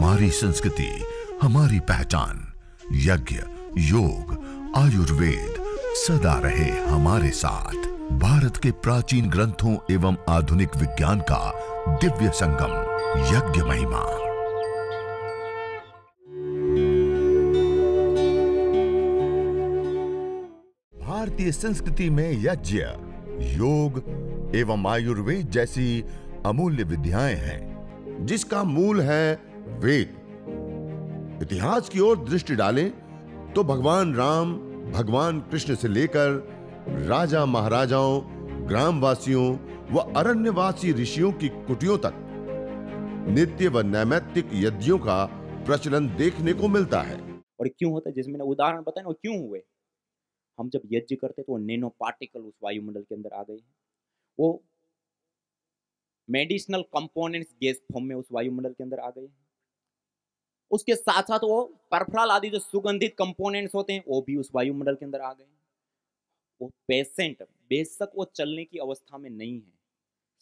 हमारी संस्कृति, हमारी पहचान। यज्ञ, योग, आयुर्वेद सदा रहे हमारे साथ। भारत के प्राचीन ग्रंथों एवं आधुनिक विज्ञान का दिव्य संगम, यज्ञ महिमा। भारतीय संस्कृति में यज्ञ, योग एवं आयुर्वेद जैसी अमूल्य विद्याएं हैं, जिसका मूल है वेद। इतिहास की ओर दृष्टि डालें तो भगवान राम, भगवान कृष्ण से लेकर राजा महाराजाओं, ग्रामवासियों व अरण्यवासी ऋषियों की कुटियों तक नित्य व नैमित्तिक यज्ञों का प्रचलन देखने को मिलता है। और क्यों होता है, जैसे मैंने उदाहरण बताया ना, वो क्यों हुए। हम जब यज्ञ करते तो वो नैनो पार्टिकल उस वायुमंडल के अंदर आ गए हैं। वो मेडिसिनल कंपोनेंट्स गैस फॉर्म में उस वायुमंडल के अंदर आ गए हैं। उसके साथ साथ वो परफ्राल आदि जो सुगंधित कंपोनेंट्स होते हैं वो भी उस वायुमंडल के अंदर आ गए हैं। वो पेशेंट बेशक वो चलने की अवस्था में नहीं है,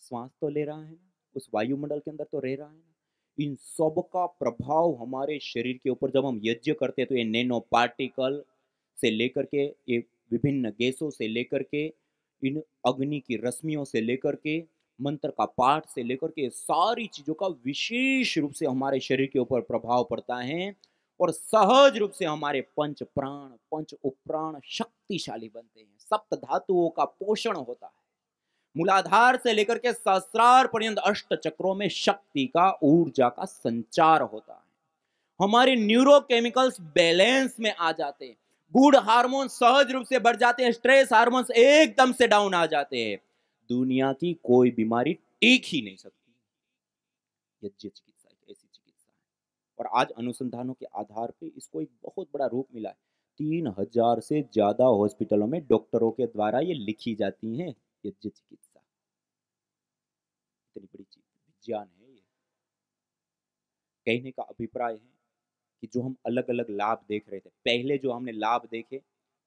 श्वास तो ले रहा है ना, उस वायुमंडल के अंदर तो रह रहा है ना। इन सब का प्रभाव हमारे शरीर के ऊपर जब हम यज्ञ करते हैं तो ये नैनो पार्टिकल से लेकर के, ये विभिन्न गैसों से लेकर के, इन अग्नि की रश्मियों से लेकर के, मंत्र का पाठ से लेकर के, सारी चीजों का विशेष रूप से हमारे शरीर के ऊपर प्रभाव पड़ता है और सहज रूप से हमारे पंच प्राण, पंच उपप्राण शक्तिशाली बनते हैं। सप्त धातुओं का पोषण होता है। मूलाधार से लेकर के सहस्रार पर्यंत अष्ट चक्रों में शक्ति का, ऊर्जा का संचार होता है। हमारे न्यूरोकेमिकल्स बैलेंस में आ जाते हैं, गुड हार्मोन सहज रूप से बढ़ जाते हैं, स्ट्रेस हार्मोन्स एकदम से डाउन आ जाते हैं। दुनिया की कोई बीमारी टिक ही नहीं सकती। यज्ञ चिकित्सा एक ऐसी चिकित्सा है और आज अनुसंधानों के आधार पे इसको एक बहुत बड़ा रूप मिला है। 3000 से ज्यादा हॉस्पिटलों में डॉक्टरों के द्वारा ये लिखी जाती हैं यज्ञ चिकित्सा। इतनी बड़ी चीज विज्ञान है ये। कहने का अभिप्राय है कि जो हम अलग अलग लाभ देख रहे थे, पहले जो हमने लाभ देखे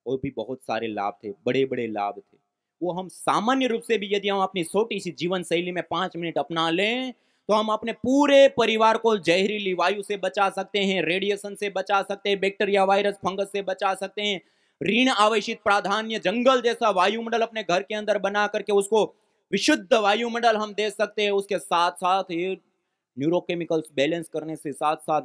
वो भी बहुत सारे लाभ थे, बड़े बड़े लाभ थे। वो हम सामान्य रूप से भी यदि हम अपनी छोटी सी जीवन शैली में 5 मिनट अपना लें तो हम अपने पूरे परिवार को जहरीली वायु से बचा सकते हैं, रेडिएशन से बचा सकते हैं, बैक्टीरिया, वायरस, फंगस से बचा सकते हैं। ऋण आवेशित प्राधान्य जंगल जैसा वायुमंडल अपने घर के अंदर बना करके उसको विशुद्ध वायुमंडल हम दे सकते हैं। उसके साथ साथ ये न्यूरोकेमिकल्स बैलेंस करने से साथ साथ,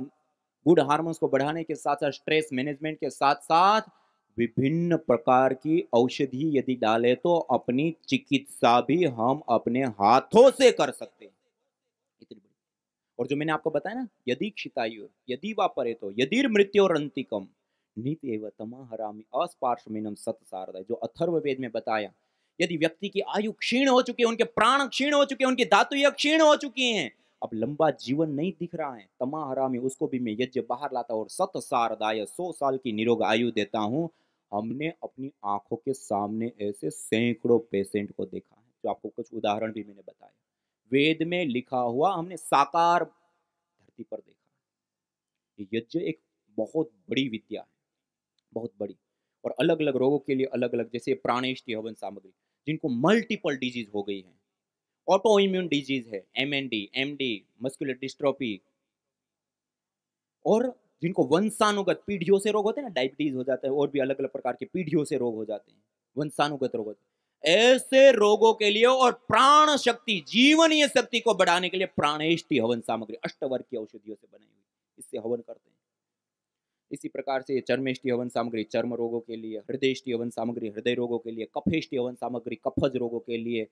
गुड हार्मोन्स को बढ़ाने के साथ साथ, स्ट्रेस मैनेजमेंट के साथ साथ विभिन्न प्रकार की औषधि यदि डाले तो अपनी चिकित्सा भी हम अपने हाथों से कर सकते हैं। इतनी बड़ी। और जो मैंने आपको बताया ना, यदि क्षितायु यदि वा परेतो यदि मृत्योरंतिकम नित एव तमाहरामि अस्पार्श्वमेनम सतसारदाय, जो अथर्ववेद में बताया, यदि व्यक्ति की आयु क्षीण हो चुकी है, उनके प्राण क्षीण हो चुके हैं, उनकी धातुएं क्षीण हो चुकी हैं, अब लंबा जीवन नहीं दिख रहा है, तमाहरामि, उसको भी मैं यज्ञ बाहर लाता और सतसारदाय 100 साल की निरोग आयु देता हूं। हमने अपनी आंखों के सामने ऐसे सैकड़ों पेशेंट को देखा है, जो आपको कुछ उदाहरण भी मैंने बताया। वेद में लिखा हुआ हमने साकार धरती पर देखा। यज्ञ एक बहुत बड़ी विद्या है, बहुत बड़ी। और अलग अलग रोगों के लिए अलग अलग, जैसे प्राणेष्टि हवन सामग्री, जिनको मल्टीपल डिजीज हो गई है, ऑटो इम्यून डिजीज है, MND, MD, मस्कुलर डिस्ट्रोफी, और जिनको वंशानुगत पीढ़ियों से रोग होते हैं ना, डायबिटीज हो जाता है, और भी अलग अलग प्रकार के पीढ़ियों से रोग हो जाते हैं, वंशानुगत रोग होते हैं। ऐसे रोगों के लिए और प्राण शक्ति, जीवनीय शक्ति को बढ़ाने के लिए प्राणेष्टि हवन सामग्री अष्टवर्ग की औषधियों से बनाई हुई, इससे हवन करते हैं। इसी प्रकार से चर्मेष्टि हवन सामग्री चर्म रोगों के लिए, हृदयष्टि हवन सामग्री हृदय रोगों के लिए, कफेष्टि हवन सामग्री कफज रोगों के लिए,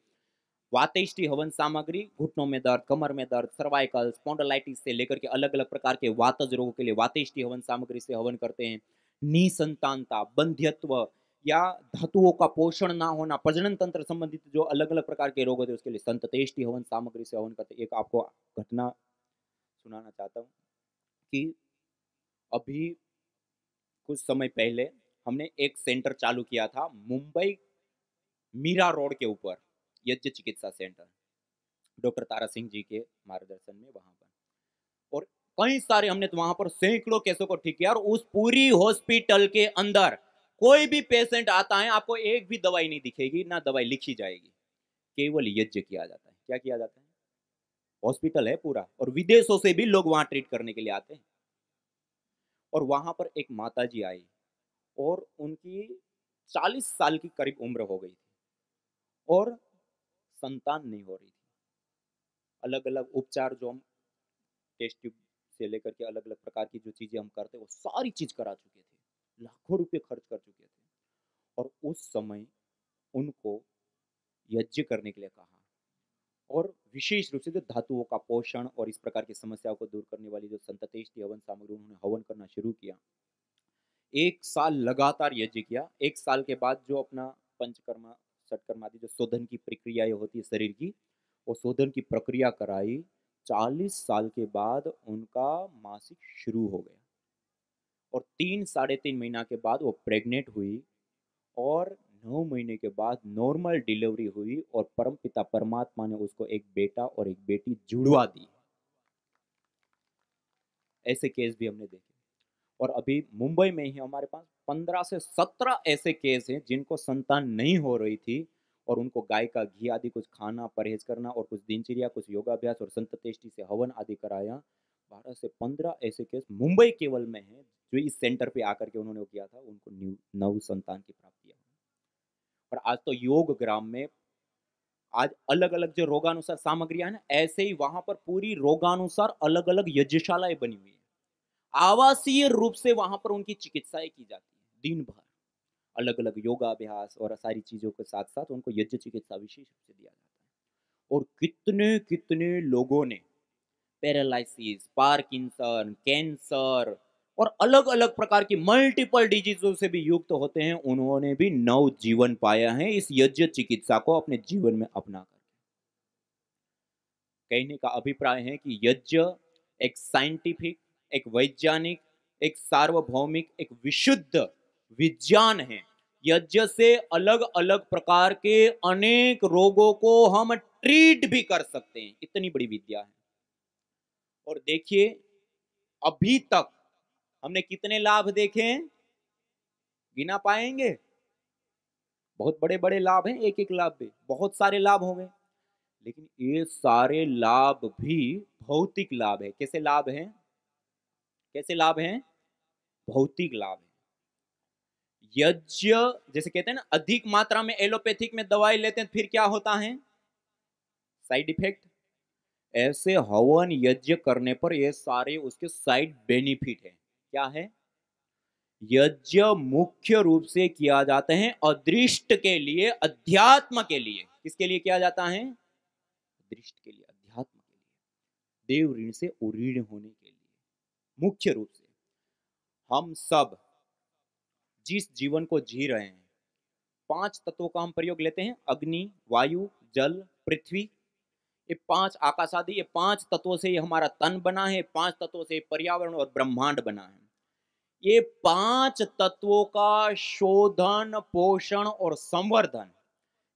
वातेष्टि हवन सामग्री घुटनों में दर्द, कमर में दर्द, सर्वाइकल, स्पॉन्डिलाइटिस से लेकर के अलग अलग प्रकार के वातज रोगों के लिए वातेष्टि हवन सामग्री से हवन करते हैं। निसंतानता, बंध्यत्व या धातुओं का पोषण ना होना, प्रजनन तंत्र संबंधित जो अलग अलग प्रकार के रोग होते हैं उसके लिए संततेष्टि हवन सामग्री से हवन करते हैं। एक आपको घटना सुनाना चाहता हूँ कि अभी कुछ समय पहले हमने एक सेंटर चालू किया था मुंबई मीरा रोड के ऊपर, यज्ञ चिकित्सा सेंटर, डॉक्टर तारा सिंह जी के मार्गदर्शन में वहां पर। और कई सारे हमने तो वहां पर सैकड़ों केसों को ठीक किया। और उस पूरी हॉस्पिटल के अंदर कोई भी पेशेंट आता है, आपको एक भी दवाई नहीं दिखेगी, ना दवाई लिखी जाएगी, केवल यज्ञ किया जाता है। क्या किया जाता है? हॉस्पिटल है पूरा, और विदेशों से भी लोग वहां ट्रीट करने के लिए आते हैं। और वहां पर एक माता जी आई, और उनकी 40 साल की करीब उम्र हो गई थी, और संतान नहीं हो रही थी। अलग अलग उपचार जो हम टेस्ट ट्यूब से लेकर के अलग अलग प्रकार की जो चीजें हम करते हैं, वो सारी चीज करा चुके थे, लाखों रुपए खर्च कर चुके थे। और उस समय उनको यज्ञ करने के लिए कहा, और विशेष रूप से जो धातुओं का पोषण और इस प्रकार की समस्याओं को दूर करने वाली जो संततेष्टि हवन सामग्री, उन्होंने हवन करना शुरू किया। 1 साल लगातार यज्ञ किया। 1 साल के बाद जो अपना पंचकर्मा षटकर्मा आदि जो शोधन की प्रक्रियाएं होती है शरीर की, वो शोधन की प्रक्रिया कराई। 40 साल के बाद उनका मासिक शुरू हो गया, और 3 साढ़े 3 महीना के बाद वो प्रेग्नेंट हुई, और 9 महीने के बाद नॉर्मल डिलीवरी हुई, और परमपिता परमात्मा ने उसको एक बेटा और एक बेटी जुड़वा दी। ऐसे केस भी हमने देखे। और अभी मुंबई में ही हमारे पास 15 से 17 ऐसे केस हैं जिनको संतान नहीं हो रही थी, और उनको गाय का घी आदि कुछ खाना परहेज करना, और कुछ दिनचर्या, कुछ योगाभ्यास और संततेष्टि से हवन आदि कराया। 12 से 15 ऐसे केस मुंबई केवल में हैं, जो इस सेंटर पे आकर के उन्होंने किया था, उनको नव संतान की प्राप्ति है। और आज तो योग ग्राम में आज अलग अलग जो रोगानुसार सामग्रियां है ना, ऐसे ही वहां पर पूरी रोगानुसार अलग अलग यज्ञशालाएं बनी हुई है। आवासीय रूप से वहां पर उनकी चिकित्साएं की जाती है दिन भर, अलग अलग योगाभ्यास और सारी चीजों के साथ साथ उनको यज्ञ चिकित्सा विशेष रूप से दिया जाता है। और कितने कितने लोगों ने पैरालिसिस, पार्किंसन, कैंसर और अलग अलग प्रकार की मल्टीपल डिजीजों से भी युक्त होते हैं, उन्होंने भी नव जीवन पाया है इस यज्ञ चिकित्सा को अपने जीवन में अपना कर। कहने का अभिप्राय है कि यज्ञ एक साइंटिफिक, एक वैज्ञानिक, एक सार्वभौमिक, एक विशुद्ध विज्ञान है। यज्ञ से अलग अलग प्रकार के अनेक रोगों को हम ट्रीट भी कर सकते हैं, इतनी बड़ी विद्या है। और देखिए, अभी तक हमने कितने लाभ देखे हैं, गिना पाएंगे? बहुत बड़े बड़े लाभ हैं, एक एक लाभ पे बहुत सारे लाभ हो गए। लेकिन ये सारे लाभ भी भौतिक लाभ है। कैसे लाभ हैं? कैसे लाभ हैं? भौतिक लाभ है। यज्ञ, जैसे कहते हैं ना, अधिक मात्रा में एलोपैथिक में दवाई लेते हैं फिर क्या होता है? Side effect. ऐसे हवन यज्ञ करने पर ये सारे उसके साइड बेनिफिट है। क्या है? यज्ञ मुख्य रूप से किया जाते हैं अदृष्ट के लिए, अध्यात्म के लिए। किसके लिए किया जाता है? दृष्ट के लिए, अध्यात्म के लिए, देव ऋण से उऋण होने के लिए। मुख्य रूप से हम सब जिस जीवन को जी रहे हैं, 5 तत्वों का हम प्रयोग लेते हैं, अग्नि, वायु, जल, पृथ्वी। ये 5 आकाश आदि, ये 5 तत्वों से ये हमारा तन बना है, 5 तत्वों से पर्यावरण और ब्रह्मांड बना है। ये 5 तत्वों का शोधन, पोषण और संवर्धन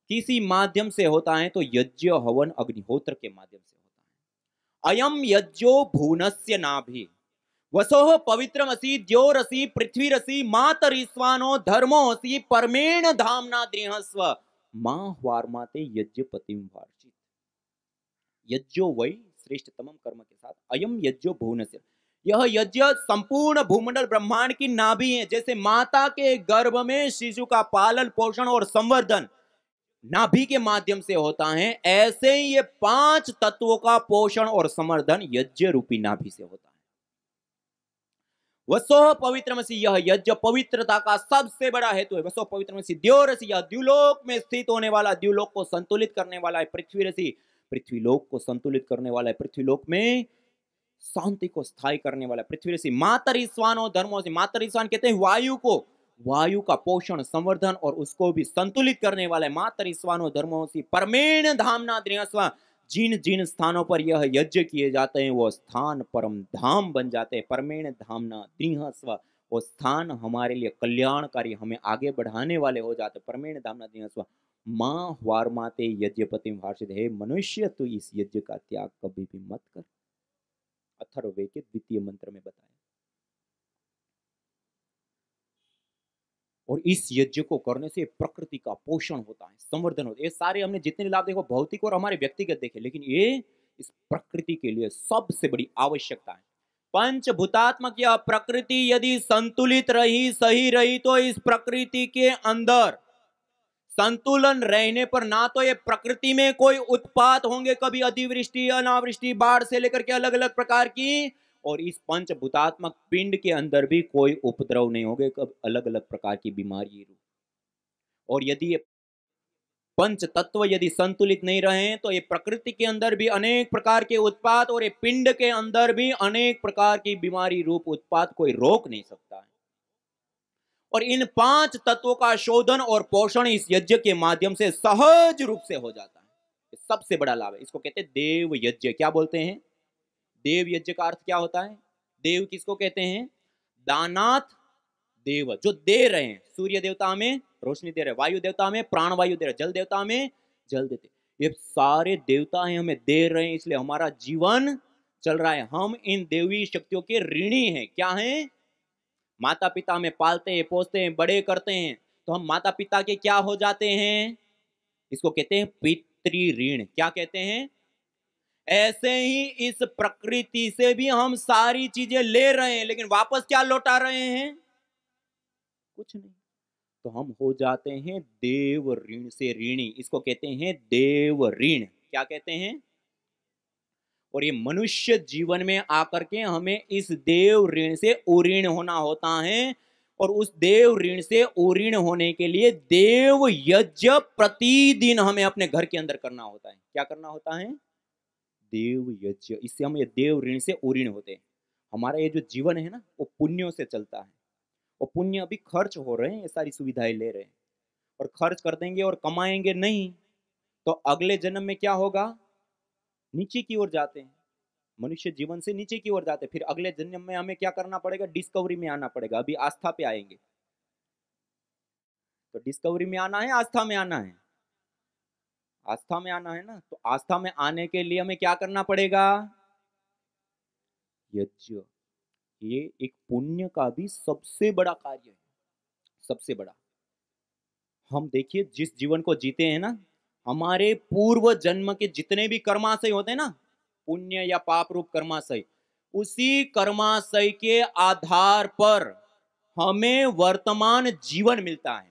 किसी माध्यम से होता है, तो यज्ञ, हवन, अग्निहोत्र के माध्यम से होता है। अयम यज्ञो भूनस्य नाभि वसोह पवित्रमसि द्योरसि पृथ्वीरसि मातरिस्वानो धर्मोऽसि परमेण धामना दृहस्व मां वार्माते यज्ञपतिम वार्षित। यज्ञो वै श्रेष्ठतमम कर्म के साथ अयम यज्ञो भुवनस्य, यह यज्ञ संपूर्ण भूमंडल ब्रह्मांड की नाभि है। जैसे माता के गर्भ में शिशु का पालन पोषण और संवर्धन नाभि के माध्यम से होता है, ऐसे ही ये 5 तत्वों का पोषण और संवर्धन यज्ञ रूपी नाभि से होता है। वसोह पवित्रमसि, यह यज्ञ पवित्रता का सबसे बड़ा हेतु है। वसोह पवित्रमसि द्योरसि, यह द्युलोक में स्थित होने वाला, द्युलोक को संतुलित करने वाला है। पृथ्वीरसि, पृथ्वीलोक को संतुलित करने वाला है, पृथ्वीलोक में शांति को स्थायी करने वाला है। पृथ्वीरसि मातरिस्वानो धर्मोऽसि, मातरिस्वान कहते हैं वायु को, वायु का पोषण, संवर्धन और उसको भी संतुलित करने वाला है। मातरिस्वानो धर्मोऽसि परमेण धामना दृहस्व, जिन जिन स्थानों पर यह यज्ञ किए जाते हैं वो स्थान परम धाम बन जाते हैं। परमेण धामना दृहस्व, वो स्थान हमारे लिए कल्याणकारी, हमें आगे बढ़ाने वाले हो जाते। परमेण धामना दृहस्व मां वार्माते यज्ञपतिम वार्षित, हे मनुष्य तू इस यज्ञ का त्याग कभी भी मत कर। अथर्ववेद के द्वितीय मंत्र में बताया। और इस यज्ञ को करने से प्रकृति का पोषण होता है, संवर्धन होता है। ये सारे हमने जितने लाभ देखो भौतिक और हमारे व्यक्तिगत देखे, लेकिन ये इस प्रकृति के लिए सबसे बड़ी आवश्यकता है। पंचभूतात्मक यह प्रकृति यदि संतुलित रही, सही रही, तो इस प्रकृति के अंदर संतुलन रहने पर ना तो ये प्रकृति में कोई उत्पात होंगे, कभी अतिवृष्टि, अनावृष्टि, बाढ़ से लेकर के अलग अलग प्रकार की, और इस पंचभूतात्मक पिंड के अंदर भी कोई उपद्रव नहीं होंगे, कभी अलग अलग प्रकार की बीमारी। और यदि ये पंच तत्व यदि संतुलित नहीं रहे तो ये प्रकृति के अंदर भी अनेक प्रकार के उत्पात और ये पिंड के अंदर भी अनेक प्रकार की बीमारी रूप उत्पात कोई रोक नहीं सकता है। और इन 5 तत्वों का शोधन और पोषण इस यज्ञ के माध्यम से सहज रूप से हो जाता है। सबसे बड़ा लाभ है, इसको कहते हैं देव यज्ञ। क्या बोलते हैं? देव यज्ञ का अर्थ क्या होता है? देव किसको कहते हैं? दानात देव, जो दे रहे हैं। सूर्य देवता में रोशनी दे रहे, वायु देवता में प्राण वायु दे रहे, जल देवता में जल देते, ये सारे देवता हैं, हमें दे रहे हैं, इसलिए हमारा जीवन चल रहा है। हम इन देवी शक्तियों के ऋणी हैं। क्या हैं? माता पिता में पालते हैं, पोसते हैं, बड़े करते हैं, तो हम माता पिता के क्या हो जाते हैं? इसको कहते हैं पितृ ऋण। क्या कहते हैं? ऐसे ही इस प्रकृति से भी हम सारी चीजें ले रहे हैं, लेकिन वापस क्या लौटा रहे हैं? कुछ नहीं। तो हम हो जाते हैं देव ऋण से ऋणी। इसको कहते हैं देव ऋण। क्या कहते हैं? और ये मनुष्य जीवन में आकर के हमें इस देव ऋण से उऋण होना होता है, और उस देव ऋण से उऋण होने के लिए देव यज्ञ प्रतिदिन हमें अपने घर के अंदर करना होता है। क्या करना होता है? देव यज्ञ। इससे हम ये देव ऋण से उऋण होते हैं। हमारा ये जो जीवन है ना, वो पुण्यों से चलता है, और पुण्य अभी खर्च हो रहे हैं, ये सारी सुविधाएं ले रहे हैं, और खर्च कर देंगे और कमाएंगे नहीं तो अगले जन्म में क्या होगा? नीचे की ओर जाते हैं, मनुष्य जीवन से नीचे की ओर जाते हैं। फिर अगले जन्म में हमें क्या करना पड़ेगा? डिस्कवरी में आना पड़ेगा। अभी आस्था पे आएंगे, तो डिस्कवरी में आना है, आस्था में आना है? आस्था में आना है ना। तो आस्था में आने के लिए हमें क्या करना पड़ेगा? यज्ञ। ये एक पुण्य का भी सबसे बड़ा कार्य है, सबसे बड़ा। हम देखिए जिस जीवन को जीते हैं ना, हमारे पूर्व जन्म के जितने भी कर्माशय होते हैं ना, पुण्य या पाप रूप कर्माशय, उसी कर्माशय के आधार पर हमें वर्तमान जीवन मिलता है।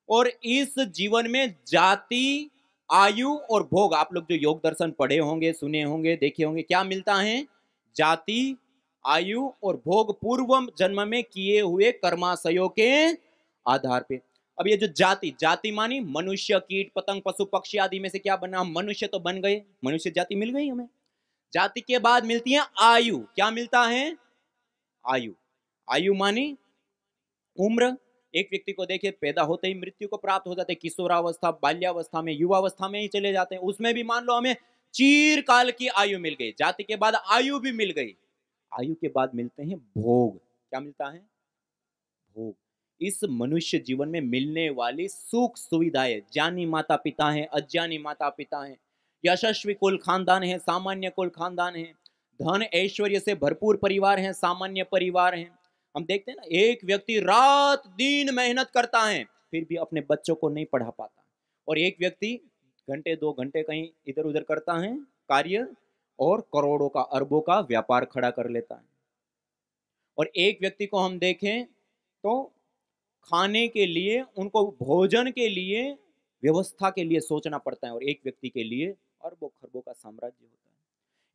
और इस जीवन में जाति, आयु और भोग, आप लोग जो योग दर्शन पढ़े होंगे, सुने होंगे, देखे होंगे, क्या मिलता है? जाति, आयु और भोग पूर्व जन्म में किए हुए कर्माशयों के आधार पे। अब ये जो जाति मानी मनुष्य, कीट, पतंग, पशु, पक्षी आदि में से क्या बना? हम मनुष्य तो बन गए, मनुष्य जाति मिल गई हमें। जाति के बाद मिलती है आयु। क्या मिलता है? आयु। आयु मानी उम्र। एक व्यक्ति को देखिए, पैदा होते ही मृत्यु को प्राप्त हो जाते हैं, किशोरावस्था, बाल्यावस्था में, युवावस्था में ही चले जाते हैं। उसमें भी मान लो हमें चिरकाल की आयु मिल गई, जाति के बाद आयु भी मिल गई। आयु के बाद मिलते हैं भोग। क्या मिलता है? भोग। इस मनुष्य जीवन में मिलने वाली सुख सुविधाएं, ज्ञानी माता पिता हैं, अज्ञानी माता पिता हैं, यशस्वी कुल खानदान है, सामान्य कुल खानदान है, धन ऐश्वर्य से भरपूर परिवार हैं, सामान्य परिवार हैं। हम देखते हैं ना, एक व्यक्ति रात दिन मेहनत करता है, फिर भी अपने बच्चों को नहीं पढ़ा पाता, और एक व्यक्ति घंटे 2 घंटे कहीं इधर उधर करता है कार्य, और करोड़ों का, अरबों का व्यापार खड़ा कर लेता है। और एक व्यक्ति को हम देखें तो खाने के लिए, उनको भोजन के लिए, व्यवस्था के लिए सोचना पड़ता है, और एक व्यक्ति के लिए अरबों खरबों का साम्राज्य होता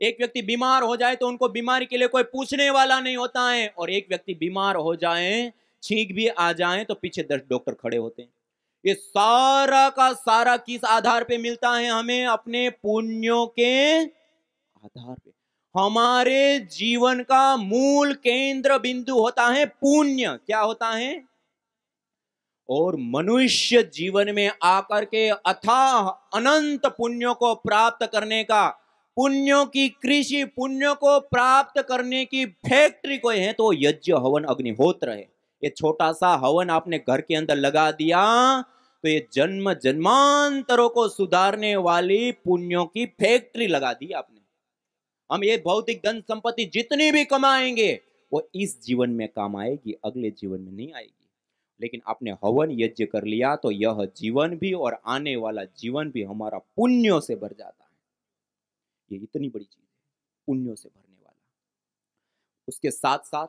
है। एक व्यक्ति बीमार हो जाए तो उनको बीमारी के लिए कोई पूछने वाला नहीं होता है, और एक व्यक्ति बीमार हो जाए, छींक भी आ जाए तो पीछे 10 डॉक्टर खड़े होते हैं। ये सारा का सारा किस आधार पे मिलता है? हमें अपने पुण्यों के आधार पे। हमारे जीवन का मूल केंद्र बिंदु होता है पुण्य। क्या होता है? और मनुष्य जीवन में आकर के अथाह अनंत पुण्यों को प्राप्त करने का, पुण्यों की कृषि, पुण्यों को प्राप्त करने की फैक्ट्री कोई है तो यज्ञ, हवन, अग्निहोत्र है। ये छोटा सा हवन आपने घर के अंदर लगा दिया तो ये जन्म जन्मांतरों को सुधारने वाली पुण्यों की फैक्ट्री लगा दी आपने। हम ये भौतिक धन संपत्ति जितनी भी कमाएंगे वो इस जीवन में काम आएगी, अगले जीवन में नहीं आएगी। लेकिन आपने हवन यज्ञ कर लिया तो यह जीवन भी और आने वाला जीवन भी हमारा पुण्यों से भर जाता है। ये इतनी बड़ी चीज है, पुण्यों से भरने वाला। उसके साथ साथ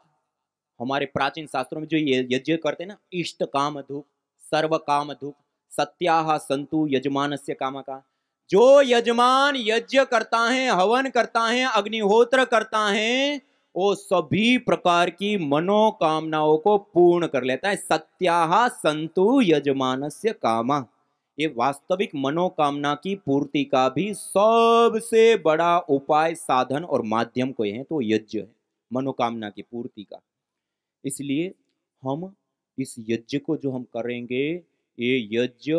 हमारे प्राचीन शास्त्रों में जो ये यज्ञ करते हैं ना, इष्ट काम धूप, सर्व काम धूप, सत्याह संतु यजमानस्य काम का, जो यजमान यज्ञ करता है, हवन करता है, अग्निहोत्र करता है, वो सभी प्रकार की मनोकामनाओं को पूर्ण कर लेता है। सत्याह संतु यजमानस्य कामा, ये वास्तविक मनोकामना की पूर्ति का भी सबसे बड़ा उपाय, साधन और माध्यम कोई है तो यज्ञ है, मनोकामना की पूर्ति का। इसलिए हम इस यज्ञ को जो हम करेंगे, ये यज्ञ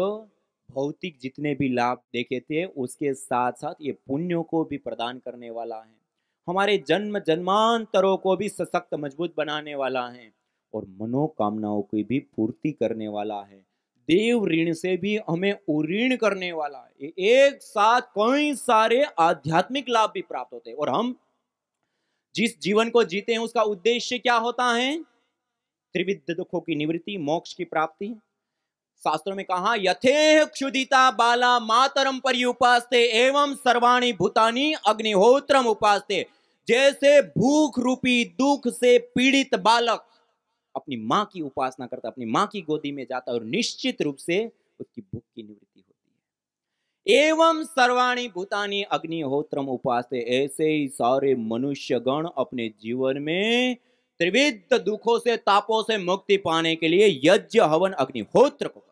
भौतिक जितने भी लाभ देखे थे उसके साथ साथ ये पुण्यों को भी प्रदान करने वाला है, हमारे जन्म जन्मांतरों को भी सशक्त मजबूत बनाने वाला है और मनोकामनाओं की भी पूर्ति करने वाला है, देव ऋण से भी हमें उऋण करने वाला है। एक साथ कई सारे आध्यात्मिक लाभ भी प्राप्त होते हैं। और हम जिस जीवन को जीते हैं उसका उद्देश्य क्या होता है? त्रिविध दुखों की निवृत्ति, मोक्ष की प्राप्ति। शास्त्रों में कहा, यथे क्षुदिता बाला मातरम पर्युपास्ते एवं सर्वाणि भूतानि अग्निहोत्रम उपास्ते। जैसे भूख रूपी दुख से पीड़ित बालक अपनी मां की उपासना करता, अपनी मां की गोदी में जाता और निश्चित रूप से उसकी भूख की निवृत्ति होती है। एवं सर्वाणि भूतानि अग्निहोत्रम उपास्ते, ऐसे ही सारे मनुष्य गण अपने जीवन में त्रिविध दुखों से, तापों से मुक्ति पाने के लिए यज्ञ हवन अग्निहोत्र को करते।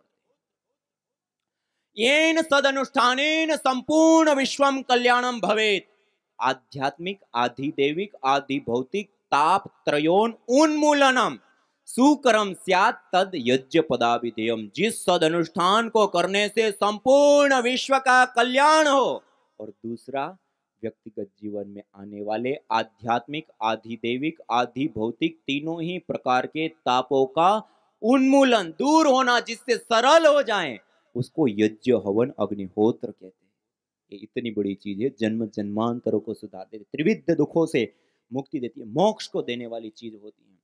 येन सदनुष्ठानेन संपूर्ण विश्वम कल्याणम भवेत। आध्यात्मिक, आधिदैविक, आदि भौतिक ताप त्रयोन उन्मूलनम सुकरम स्यात् तद यज्ञ पदाभिधेयम। जिस सदनुष्ठान को करने से संपूर्ण विश्व का कल्याण हो और दूसरा व्यक्तिगत जीवन में आने वाले आध्यात्मिक, आधिदैविक, आदि भौतिक तीनों ही प्रकार के तापों का उन्मूलन, दूर होना, जिससे सरल हो जाए, उसको यज्ञ हवन अग्निहोत्र कहते हैं। ये इतनी बड़ी चीज है, जन्म जन्मांतरों को सुधार देती, त्रिविध दुखों से मुक्ति देती है, मोक्ष को देने वाली चीज होती है।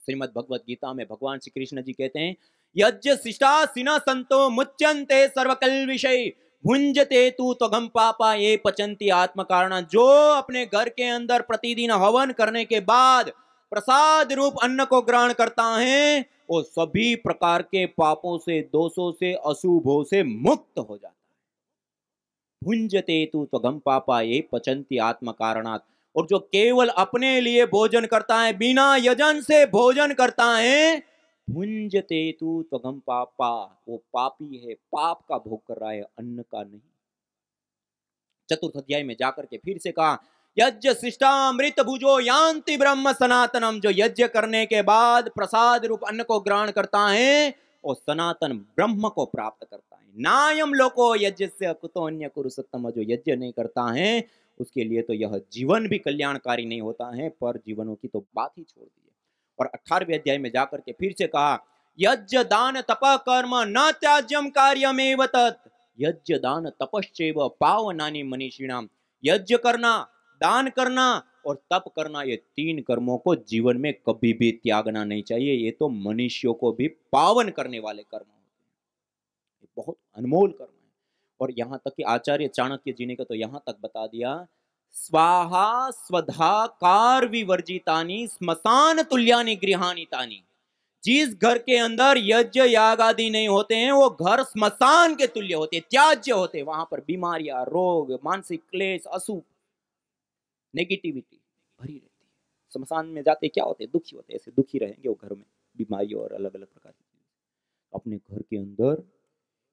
श्रीमद् भगवद गीता में भगवान श्री कृष्ण जी कहते हैं, यज्ञ शिष्टा सिना संतो मुच्यन्ते सर्वकल विषय भुंजते तू त्वघम पापा ये पचंती आत्म कारण। जो अपने घर के अंदर प्रतिदिन हवन करने के बाद प्रसाद रूप अन्न को ग्रहण करता है, वो सभी प्रकार के पापों से, दोषों से, अशुभों से मुक्त हो जाता है। भुंजते तू त्वघम पापा ये पचंती आत्म कारणात्। और जो केवल अपने लिए भोजन करता है, बिना यजन से भोजन करता है, भुंजते तू त्वघम पापा, वो पापी है, पाप का भोग कर रहा है, अन्न का नहीं। चतुर्थ अध्याय में जाकर के फिर से कहा, यज्ञ शिष्टामृत भुजो यान्ति ब्रह्म सनातनम। जो यज्ञ करने के बाद प्रसाद रूप अन्न को ग्रहण करता है, वो सनातन ब्रह्म को प्राप्त करता है। नायम लोको यज्ञ से कुतो अन्य कुरुसत्तम। जो यज्ञ नहीं करता है उसके लिए तो यह जीवन भी कल्याणकारी नहीं होता है, पर जीवनों की तो बात ही छोड़ दी है। और 18वें अध्याय में जाकर के फिर से कहा, यज्ञ दान तप कर्म न त्याज्यम कार्यमेव तत्। यज्ञ दान तपश्चैव पावनानि मनीषिणाम। यज्ञ करना, दान करना और तप करना, ये तीन कर्मों को जीवन में कभी भी त्यागना नहीं चाहिए। ये तो मनुष्यों को भी पावन करने वाले कर्म होते हैं, ये बहुत अनमोल कर्म है। और यहां तक कि आचार्य चाणक्य जी ने तो यहां तक बता दिया, स्वाहा स्वधा कार विवर्जितानि स्मशान तुल्यानि गृहानि तानि। जिस घर के अंदर यज्ञ याग आदि नहीं होते हैं, वो घर स्मशान के तुल्य होते हैं, त्याज्य होते हैं। वहां पर बीमारियां, रोग, मानसिक क्लेश, अशुभ, नेगेटिविटी भरी रहती है। स्मशान में जाते क्या होते हैं? दुखी होते हैं। ऐसे दुखी रहेंगे वो घर में, बीमारी और अलग अलग प्रकार की चीजें। अपने घर के अंदर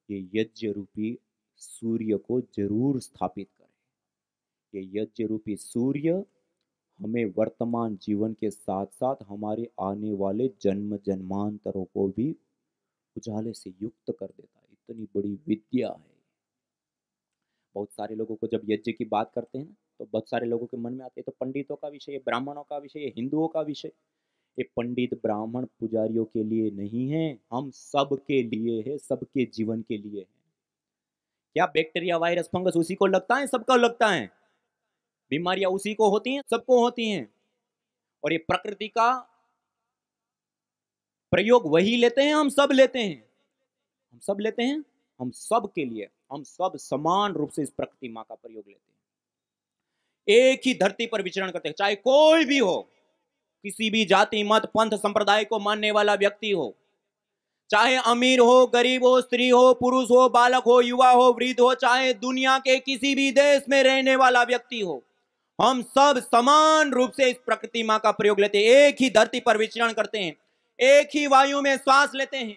ये यज्ञ रूपी सूर्य को जरूर स्थापित करें। ये यज्ञ रूपी सूर्य हमें वर्तमान जीवन के साथ साथ हमारे आने वाले जन्म जन्मांतरों को भी उजाले से युक्त कर देता है। इतनी बड़ी विद्या है। बहुत सारे लोगों को जब यज्ञ की बात करते हैं ना, तो बहुत सारे लोगों के मन में आते हैं तो पंडितों का विषय, ब्राह्मणों का विषय, हिंदुओं का विषय। ये पंडित ब्राह्मण पुजारियों के लिए नहीं है, हम सब के लिए है, सबके जीवन के लिए है। क्या बैक्टीरिया, वायरस, फंगस उसी को लगता है? सबको लगता है। बीमारियां उसी को होती हैं, सबको होती हैं। और ये प्रकृति का प्रयोग वही लेते हैं, हम सब लेते हैं। हम सब लेते हैं, हम सब के लिए, हम सब समान रूप से इस प्रकृति माँ का प्रयोग लेते हैं। एक ही धरती पर विचरण करते हैं, चाहे कोई भी हो, किसी भी जाति मत पंथ संप्रदाय को मानने वाला व्यक्ति हो, चाहे अमीर हो, गरीब हो, स्त्री हो, पुरुष हो, बालक हो, युवा हो, वृद्ध हो, चाहे दुनिया के किसी भी देश में रहने वाला व्यक्ति हो, हम सब समान रूप से इस प्रकृति मां का प्रयोग लेते हैं। एक ही धरती पर विचरण करते हैं, एक ही वायु में श्वास लेते हैं,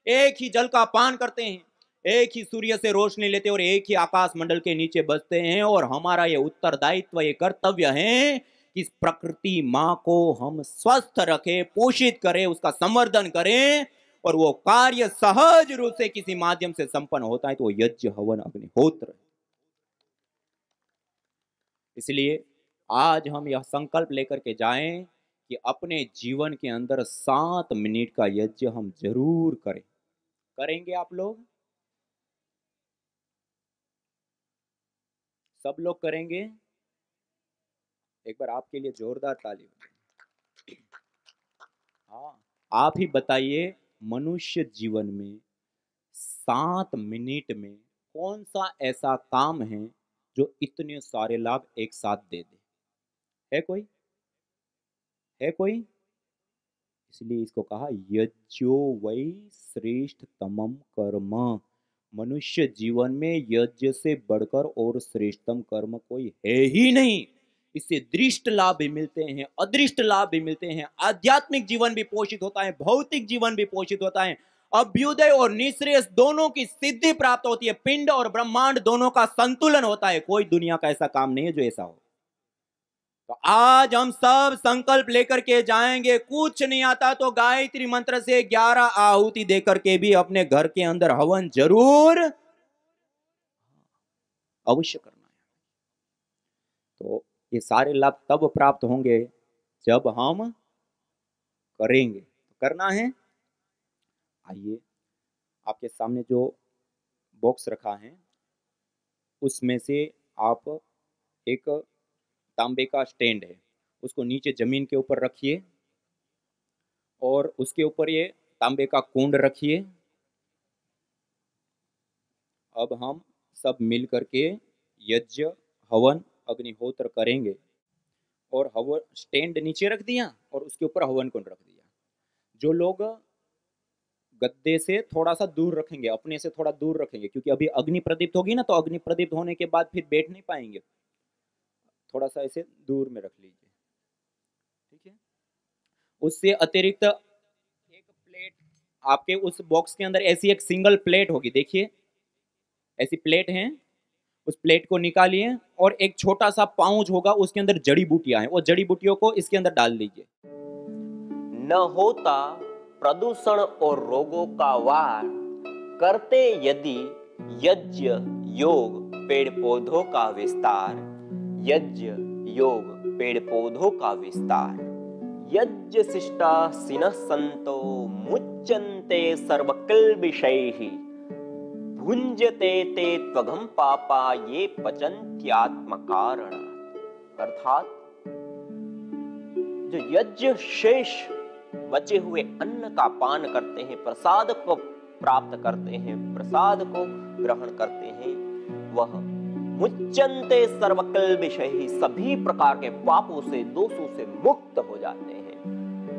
एक ही जल का पान करते हैं, एक ही सूर्य से रोशनी लेते हैं और एक ही आकाश मंडल के नीचे बसते हैं। और हमारा ये उत्तरदायित्व, ये कर्तव्य है कि इस प्रकृति मां को हम स्वस्थ रखें, पोषित करें, उसका संवर्धन करें। और वो कार्य सहज रूप से किसी माध्यम से संपन्न होता है तो वो यज्ञ, हवन, अग्निहोत्र है। इसलिए आज हम यह संकल्प लेकर के जाएं कि अपने जीवन के अंदर 7 मिनट का यज्ञ हम जरूर करें। करेंगे आप लोग? सब लोग करेंगे? एक बार आपके लिए जोरदार ताली। हाँ, आप ही बताइए, मनुष्य जीवन में 7 मिनट में कौन सा ऐसा काम है जो इतने सारे लाभ एक साथ दे दे? है कोई? है कोई? इसलिए इसको कहा यज्ञो वै श्रेष्ठतमम कर्म। मनुष्य जीवन में यज्ञ से बढ़कर और श्रेष्ठतम कर्म कोई है ही नहीं। इससे दृष्ट लाभ भी मिलते हैं, अदृष्ट लाभ भी मिलते हैं, आध्यात्मिक जीवन भी पोषित होता है, भौतिक जीवन भी पोषित होता है, अभ्युदय और निःश्रेयस दोनों की सिद्धि प्राप्त होती है, पिंड और ब्रह्मांड दोनों का संतुलन होता है। कोई दुनिया का ऐसा काम नहीं है जो ऐसा हो। तो आज हम सब संकल्प लेकर के जाएंगे, कुछ नहीं आता तो गायत्री मंत्र से 11 आहुति देकर के भी अपने घर के अंदर हवन जरूर अवश्य करना है। तो ये सारे लाभ तब प्राप्त होंगे जब हम करेंगे। करना है। आइए, आपके सामने जो बॉक्स रखा है उसमें से आप एक तांबे का स्टैंड है, उसको नीचे जमीन के ऊपर रखिए और उसके ऊपर ये तांबे का कुंड रखिए। अब हम सब मिल करके यज्ञ, हवन, अग्निहोत्र करेंगे। और हवन स्टैंड नीचे रख दिया और उसके ऊपर हवन कुंड रख दिया। जो लोग गद्दे से थोड़ा सा दूर रखेंगे, अपने से थोड़ा दूर रखेंगे, क्योंकि अभी अग्नि प्रदीप्त होगी ना, तो अग्नि प्रदीप्त होने के बाद फिर बैठ नहीं पाएंगे, थोड़ा सा ऐसे दूर में रख लीजिए, ठीक है। उससे अतिरिक्त एक प्लेट आपके उस बॉक्स के अंदर, ऐसी एक सिंगल प्लेट होगी, देखिए ऐसी प्लेट है, उस प्लेट को निकालिए और एक छोटा सा पाउच होगा, उसके अंदर जड़ी बूटियां हैं, वो जड़ी बूटियों को इसके अंदर डाल दीजिए। न होता प्रदूषण और रोगों का वार, करते यदि यज्ञ योग पेड़ पौधों का विस्तार, यज्ञ योग पेड़ पौधों का विस्तार। यज्ञ शिष्टा सिनः संतो मुच्यन्ते सर्वकिल्बिषैः, भुंजते ते त्वघं पापा ये पचन्त्यात्म कारण। अर्थात जो यज्ञ शेष बचे हुए अन्न का पान करते हैं, प्रसाद को प्राप्त करते हैं, प्रसाद को ग्रहण करते हैं, वह मुच्यन्ते सर्वकिल्बिषैः, सभी प्रकार के पापों से, दोषों से मुक्त हो जाते हैं।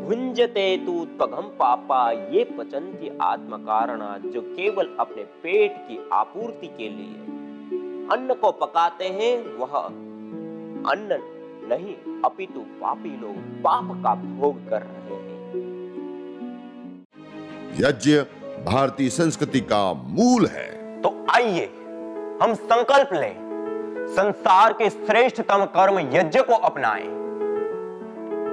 भुंजते तु त्वघं पापा ये पचन्ति आत्म कारणा, जो केवल अपने पेट की आपूर्ति के लिए अन्न को पकाते हैं, वह अन्न नहीं अपितु पापी लोग पाप का भोग कर रहे हैं। यज्ञ भारतीय संस्कृति का मूल है। तो आइए हम संकल्प लें, संसार के श्रेष्ठतम कर्म यज्ञ को अपनाएं,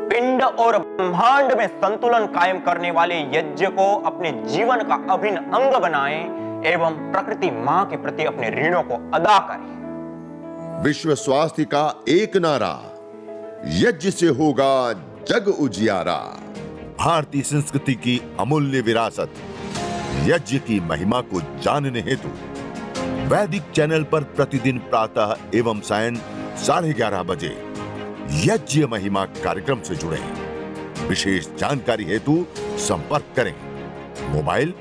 पिंड और ब्रह्मांड में संतुलन कायम करने वाले यज्ञ को अपने जीवन का अभिन्न अंग बनाएं एवं प्रकृति मां के प्रति अपने ऋणों को अदा करें। विश्व स्वास्थ्य का एक नारा, यज्ञ से होगा जग उजियारा। भारतीय संस्कृति की अमूल्य विरासत यज्ञ की महिमा को जानने हेतु वैदिक चैनल पर प्रतिदिन प्रातः एवं सायं 11:30 बजे यज्ञ महिमा कार्यक्रम से जुड़े। विशेष जानकारी हेतु संपर्क करें। मोबाइल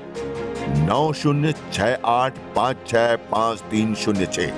9068565306।